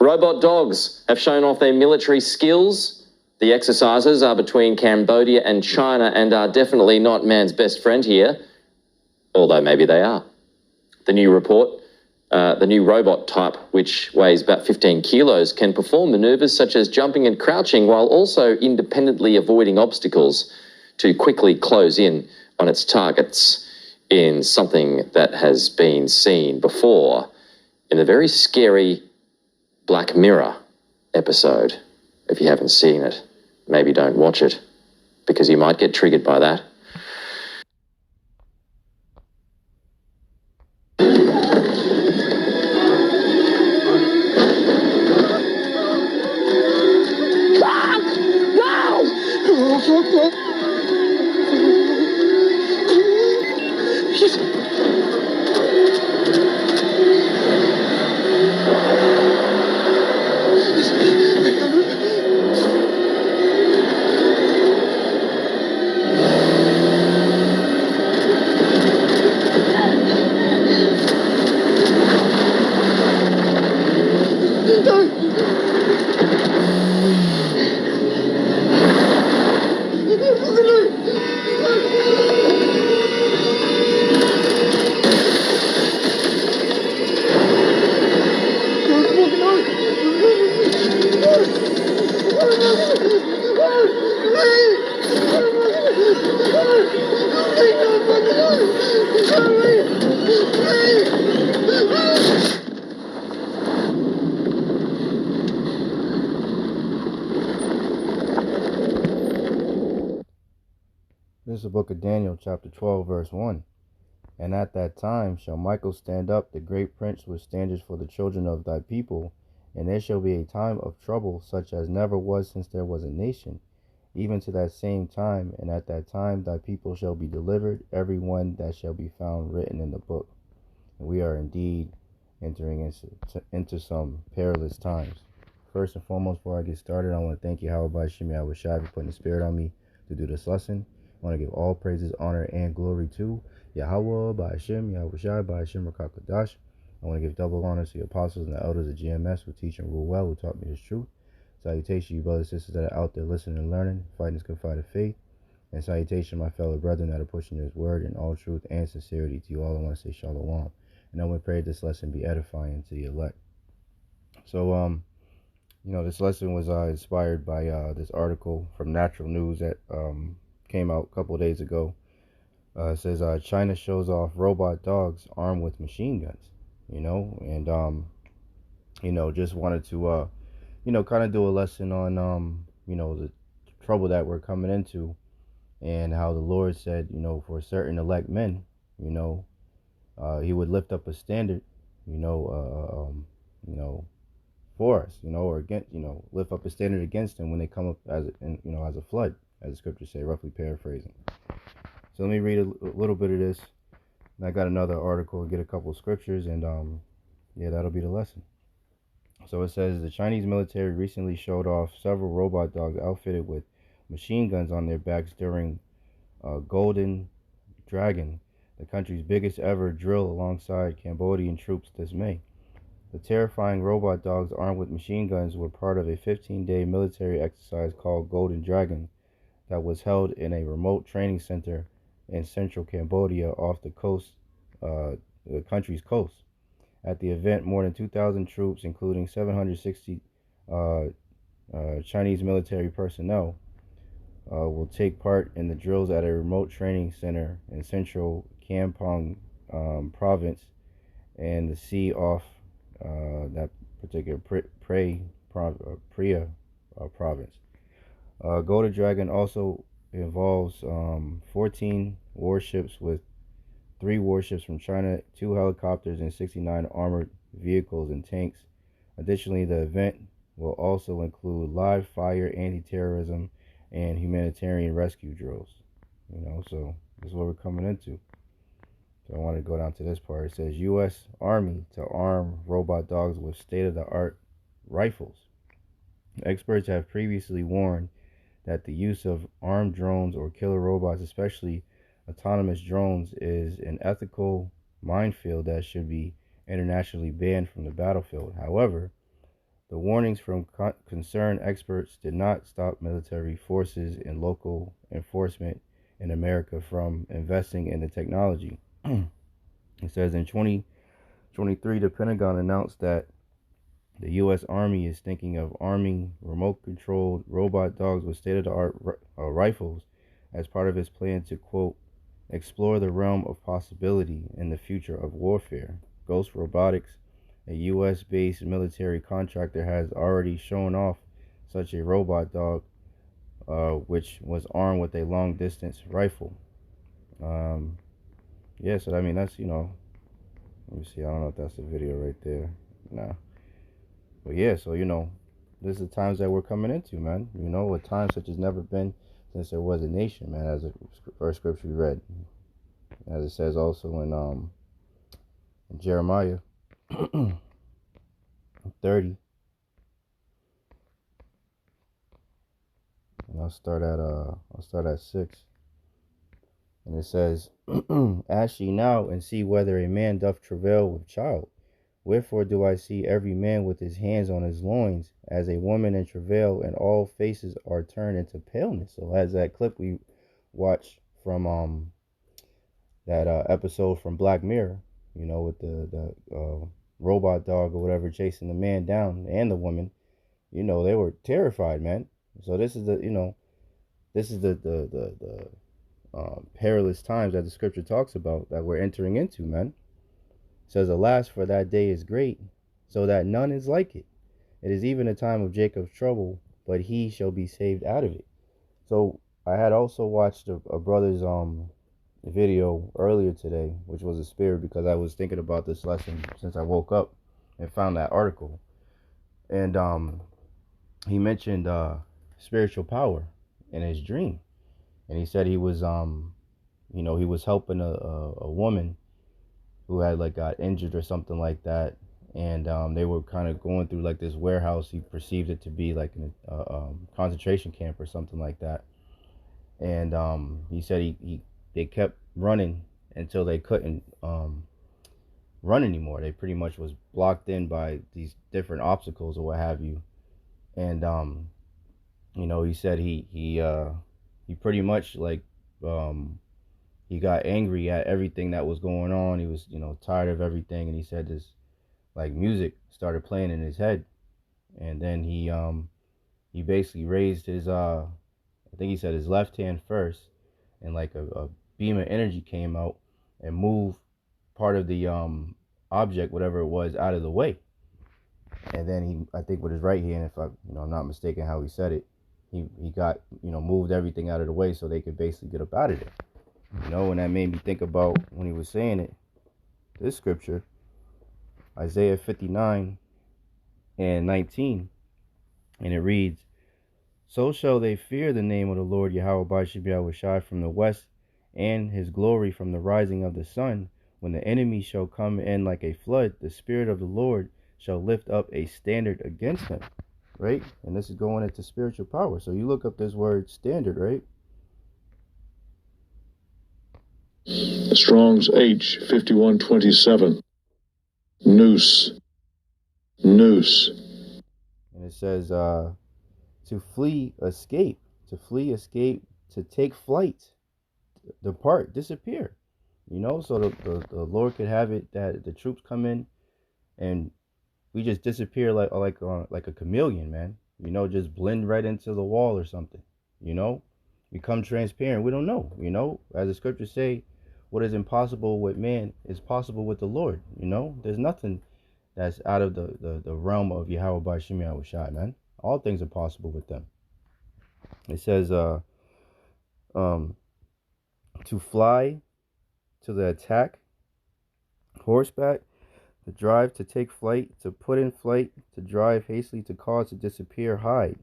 Robot dogs have shown off their military skills. The exercises are between Cambodia and China and are definitely not man's best friend here, although maybe they are. The new report, the new robot type, which weighs about 15 kilos, can perform manoeuvres such as jumping and crouching while also independently avoiding obstacles to quickly close in on its targets in something that has been seen before in a very scary Black Mirror episode. If you haven't seen it, maybe don't watch it because you might get triggered by that. This is the book of Daniel, chapter 12, verse 1. And at that time shall Michael stand up, the great prince, with standards for the children of thy people. And there shall be a time of trouble, such as never was since there was a nation, even to that same time. And at that time thy people shall be delivered, every one that shall be found written in the book. And we are indeed entering into some perilous times. First and foremost, before I get started, I want to thank Yahawah, Bahasham, Yahawashi for putting the spirit on me to do this lesson. I want to give all praises, honor, and glory to Yahawah, Bahasham, Yahawashi, Bahasham, Rakakadash. I want to give double honor to the apostles and the elders of GMS who teach and rule well, who taught me this truth. Salutation, you brothers and sisters that are out there listening and learning, fighting this good fight of faith. And salutation, my fellow brethren that are pushing this word in all truth and sincerity. To you all, I want to say shalom. And I want to pray this lesson be edifying to the elect. So, this lesson was inspired by this article from Natural News that came out a couple of days ago. It says China shows off robot dogs armed with machine guns. Just wanted to kind of do a lesson on the trouble that we're coming into, and how the Lord said, for certain elect men, he would lift up a standard, for us, or against, lift up a standard against them when they come up as a flood, as the scriptures say, roughly paraphrasing. So let me read a little bit of this, and I got another article and get a couple of scriptures, and that'll be the lesson. So it says the Chinese military recently showed off several robot dogs outfitted with machine guns on their backs during Golden Dragon, the country's biggest ever drill alongside Cambodian troops this May. The terrifying robot dogs armed with machine guns were part of a 15-day military exercise called Golden Dragon that was held in a remote training center in central Cambodia off the country's coast. At the event, more than 2,000 troops, including 760 Chinese military personnel, will take part in the drills at a remote training center in central Kampong province and the sea off that particular Priya province. Golden Dragon also involves 14 warships, with 3 warships from China, 2 helicopters, and 69 armored vehicles and tanks. Additionally, the event will also include live fire, anti-terrorism, and humanitarian rescue drills. So this is what we're coming into. So I want to go down to this part. It says U.S. Army to arm robot dogs with state-of-the-art rifles. Experts have previously warned that the use of armed drones or killer robots, especially autonomous drones, is an ethical minefield that should be internationally banned from the battlefield. However, The warnings from concerned experts did not stop military forces and local enforcement in America from investing in the technology. It says in 2023, the Pentagon announced that the U.S. Army is thinking of arming remote-controlled robot dogs with state-of-the-art rifles as part of its plan to, quote, explore the realm of possibility in the future of warfare. Ghost Robotics, a U.S.-based military contractor, has already shown off such a robot dog, which was armed with a long-distance rifle. Yeah, so I mean, that's, let me see, I don't know if that's the video right there. Nah. But yeah, so, this is the times that we're coming into, man. A time such as never been since there was a nation, man, as the first scripture we read. As it says also in Jeremiah 30. And I'll start at 6. And it says, ask ye now and see whether a man doth travail with child. Wherefore do I see every man with his hands on his loins, as a woman in travail, and all faces are turned into paleness. So as that clip we watched from that episode from Black Mirror, with the robot dog or whatever chasing the man down and the woman, they were terrified, man. So this is the perilous times that the scripture talks about that we're entering into, man. It says, alas, for that day is great, so that none is like it. It is even a time of Jacob's trouble, but he shall be saved out of it. So I had also watched a brother's video earlier today, which was a spirit, because I was thinking about this lesson since I woke up and found that article. And he mentioned spiritual power in his dream. And he said he was he was helping a woman who had got injured or something like that, and they were kind of going through this warehouse. He perceived it to be like a concentration camp or something like that. And he said they kept running until they couldn't run anymore. They pretty much was blocked in by these different obstacles or what have you. And he said he pretty much he got angry at everything that was going on. He was, tired of everything. And he said this, music started playing in his head. And then he basically raised his, I think he said his left hand first. And a beam of energy came out and moved part of the object, whatever it was, out of the way. And then I think with his right hand, if I'm not mistaken how he said it, he got, moved everything out of the way so they could basically get up out of there. And that made me think about when he was saying it, this scripture, Isaiah 59 and 19, and it reads, so shall they fear the name of the Lord Yahawashi from the west, and his glory from the rising of the sun. When the enemy shall come in like a flood, the Spirit of the Lord shall lift up a standard against him. Right? And this is going into spiritual power. So you look up this word standard, right? Strong's H5127. Noose. Noose. And it says to flee, escape. To flee, escape, to take flight, depart, disappear. So the Lord could have it that the troops come in and we just disappear like a chameleon, man. Just blend right into the wall or something. Become transparent. We don't know. As the scriptures say, what is impossible with man is possible with the Lord. There's nothing that's out of the realm of Yahawah Bahasham Yahawashi, man. All things are possible with them. It says to fly, to the attack, horseback, to drive, to take flight, to put in flight, to drive hastily, to cause, to disappear, hide,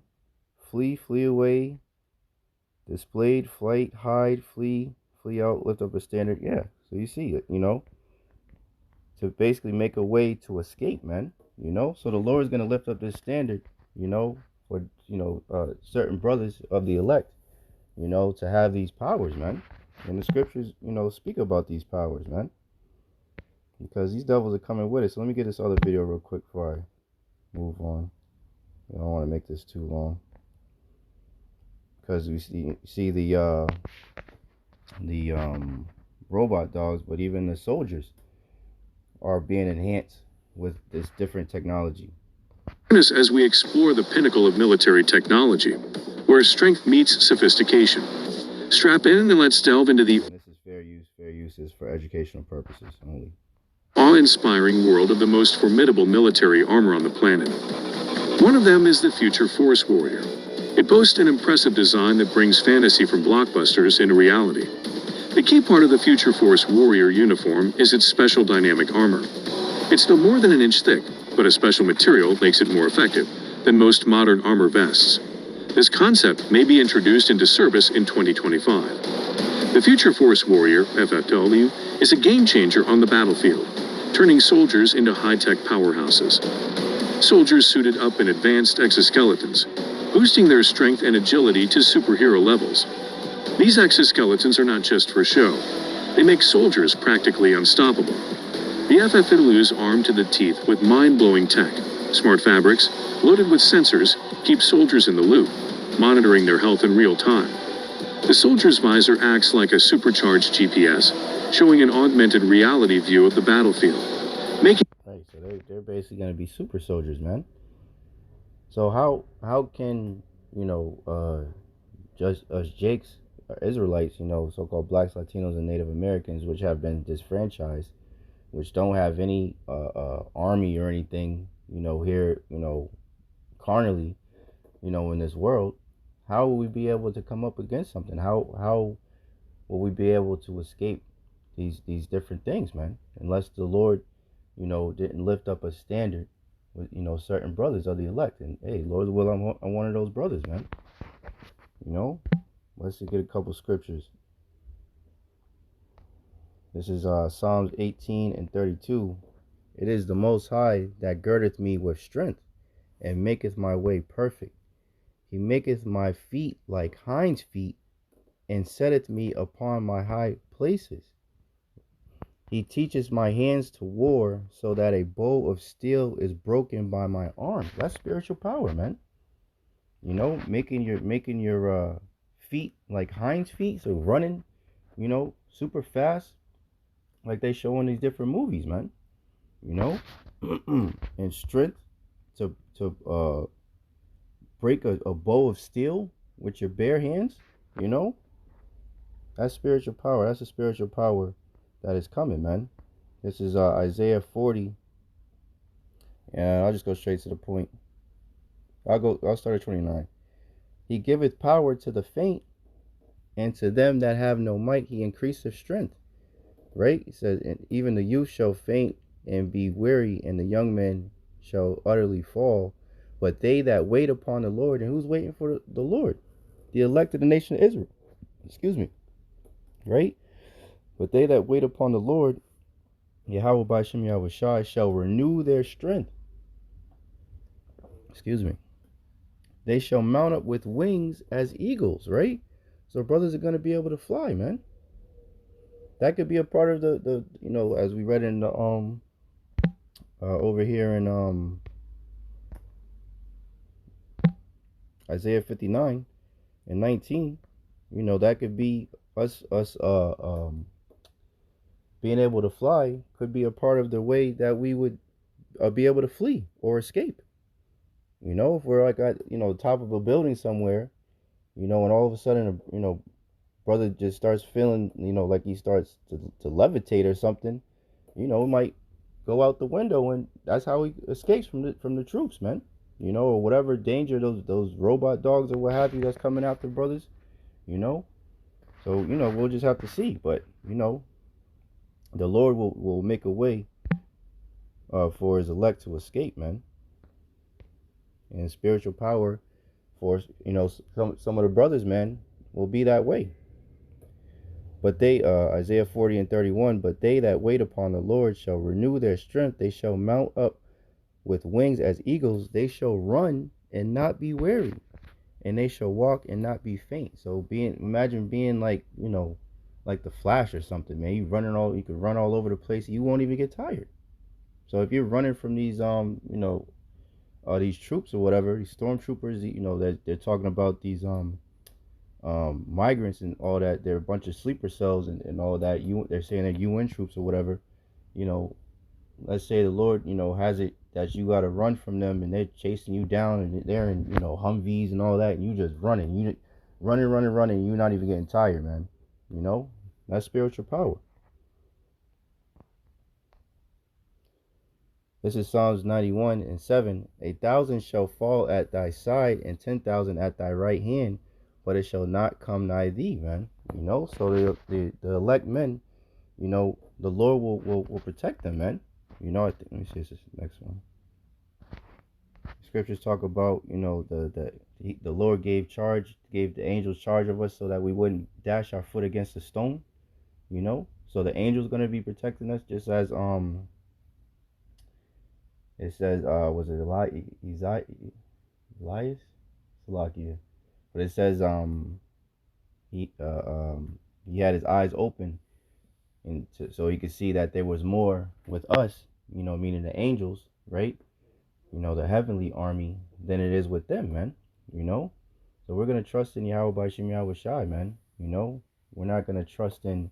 flee away, displayed, flight, hide, flee out, lift up a standard. Yeah, so you see it, to basically make a way to escape, man. So the Lord is going to lift up this standard, for certain brothers of the elect, to have these powers, man. And the scriptures, speak about these powers, man, because these devils are coming with it. So let me get this other video real quick before I move on. I don't want to make this too long, because we see the robot dogs, but even the soldiers are being enhanced with this different technology. As we explore the pinnacle of military technology, where strength meets sophistication. Strap in and let's delve into the And this is fair use. Fair use is for educational purposes only. Awe-inspiring world of the most formidable military armor on the planet. One of them is the Future Force Warrior. It boasts an impressive design that brings fantasy from blockbusters into reality. The key part of the Future Force Warrior uniform is its special dynamic armor. It's no more than an inch thick, but a special material makes it more effective than most modern armor vests. This concept may be introduced into service in 2025. The Future Force Warrior, FFW, is a game changer on the battlefield, turning soldiers into high-tech powerhouses. Soldiers suited up in advanced exoskeletons, boosting their strength and agility to superhero levels. These exoskeletons are not just for show. They make soldiers practically unstoppable. The FFW is armed to the teeth with mind-blowing tech. Smart fabrics, loaded with sensors, keep soldiers in the loop, monitoring their health in real time. The soldier's visor acts like a supercharged GPS, showing an augmented reality view of the battlefield. Right, so they're basically going to be super soldiers, man. So how can, just us Jakes, Israelites, so-called blacks, Latinos, and Native Americans, which have been disfranchised, which don't have any army or anything, here, carnally, in this world, how will we be able to come up against something? How will we be able to escape these different things, man? Unless the Lord, didn't lift up a standard with, certain brothers of the elect. And hey, Lord's will, I'm one of those brothers, man. Let's get a couple scriptures. This is Psalms 18 and 32. It is the Most High that girdeth me with strength, and maketh my way perfect. He maketh my feet like hinds' feet, and setteth me upon my high places. He teaches my hands to war, so that a bow of steel is broken by my arm. That's spiritual power, man. Making your feet like hinds' feet, so running, super fast, like they show in these different movies, man. And strength to break a bow of steel with your bare hands. That's spiritual power. That's a spiritual power that is coming, man. This is Isaiah 40, and I'll just go straight to the point. I'll start at 29. He giveth power to the faint, and to them that have no might he increaseth strength. Right? He says, and even the youth shall faint and be weary, and the young men shall utterly fall. But they that wait upon the Lord, and who's waiting for the Lord? The elect of the nation of Israel. Excuse me. Right? But they that wait upon the Lord, Yahawah, Bahasham, Yahawashi, shall renew their strength. Excuse me. They shall mount up with wings as eagles, right? So brothers are going to be able to fly, man. That could be a part of the as we read in the over here in Isaiah 59 and 19, that could be us being able to fly could be a part of the way that we would be able to flee or escape. If we're like at the top of a building somewhere, and all of a sudden brother just starts feeling like he starts to levitate or something, might go out the window, and that's how he escapes from the troops, man. Or whatever danger those robot dogs or what have you that's coming after brothers, so we'll just have to see. But the Lord will make a way for his elect to escape, man. And spiritual power for some of the brothers, man, will be that way. But they, Isaiah 40 and 31, but they that wait upon the Lord shall renew their strength. They shall mount up with wings as eagles. They shall run and not be weary, and they shall walk and not be faint. So imagine being like, like the Flash or something, man. You could run all over the place. You won't even get tired. So if you're running from these, these troops or whatever, these stormtroopers, you know, that they're talking about these migrants and all that. They're a bunch of sleeper cells and all that. They're saying they're UN troops or whatever. You know, let's say the Lord, you know, has it that you got to run from them and they're chasing you down and they're in, you know, Humvees and all that, and you just running, running. You're not even getting tired, man. You know, that's spiritual power. This is Psalms 91:7. 1,000 shall fall at thy side and 10,000 at thy right hand, but it shall not come nigh thee, man. You know, so the elect men, you know, the Lord will protect them, man. You know, let me see this next one. Scriptures talk about, you know, the Lord gave the angels charge of us so that we wouldn't dash our foot against a stone. You know, so the angels gonna be protecting us, just as it says, was it Elias? Salakia. But it says, he had his eyes open, and so he could see that there was more with us, you know, meaning the angels, right? You know, the heavenly army, than it is with them, man. You know, so we're gonna trust in Yahawah Bahasham Yahawashi, man. You know, we're not gonna trust in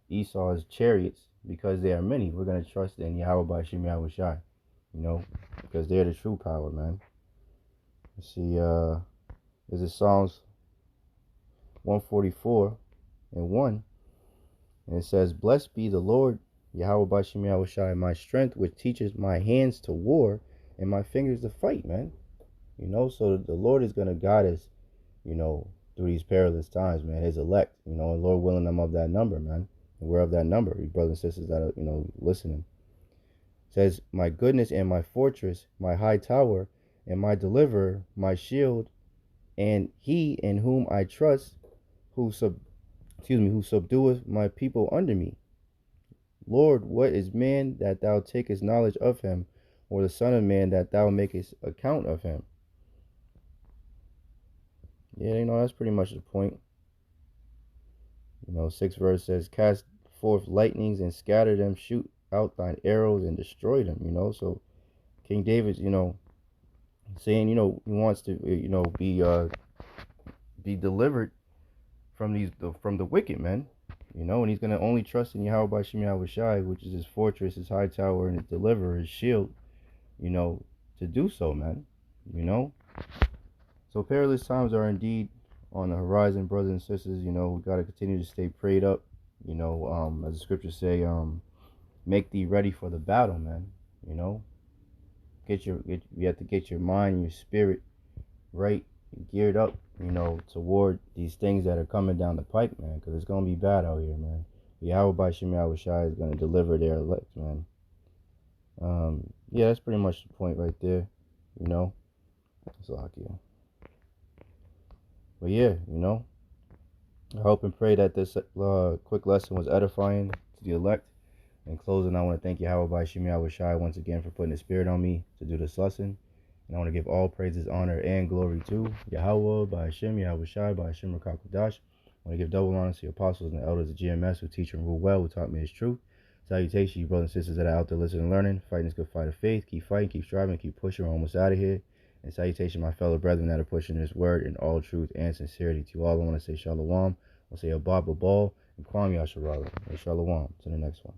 Esau's chariots because they are many. We're gonna trust in Yahawah Bahasham Yahawashi. You know, because they're the true power, man. Let's see, this is Psalms 144:1, and it says, "Blessed be the Lord, Yahawah Bahasham Yahawashi, my strength, which teaches my hands to war and my fingers to fight," man. You know, so the Lord is gonna guide us, you know, through these perilous times, man. His elect, you know, and Lord willing, I'm of that number, man. And we're of that number, you brothers and sisters that are, you know, listening. Says, "My goodness and my fortress, my high tower, and my deliverer, my shield, and he in whom I trust, who subdueth my people under me. Lord, what is man that thou takest knowledge of him, or the son of man that thou makest account of him?" Yeah, you know, that's pretty much the point. You know, 6th verse says, "Cast forth lightnings and scatter them, shoot out thine arrows and destroy them." You know, so King David's, you know, saying, you know, he wants to, you know, be delivered from the wicked men, you know, and he's gonna only trust in Yahawah Bahasham Yahawashi, which is his fortress, his high tower, and his deliverer, his shield, you know, to do so, man. You know, so perilous times are indeed on the horizon, brothers and sisters. You know, we gotta continue to stay prayed up. You know, as the scriptures say, make thee ready for the battle, man. You know, you have to get your mind and your spirit right, geared up, you know, toward these things that are coming down the pike, man, because it's gonna be bad out here, man. Yahawah Bahasham Yahawashi is gonna deliver their elect, man. Yeah, that's pretty much the point right there, you know. It's like, yeah. But yeah, you know, I hope and pray that this quick lesson was edifying to the elect. In closing, I want to thank Yahawah Bahasham Yahawashi once again for putting the spirit on me to do this lesson. And I want to give all praises, honor, and glory to Yahawah Bahasham Yahawashi Bahasham Rakakadash. I want to give double honor to the apostles and the elders of GMS who teach and rule well, who taught me his truth. Salutations, you brothers and sisters that are out there listening and learning. Fighting this good fight of faith. Keep fighting, keep striving, keep pushing. We're almost out of here. And salutation, my fellow brethren that are pushing this word in all truth and sincerity. To all, I want to say shalom. I'll say abba babal and kwam yasharala. And shalom. To the next one.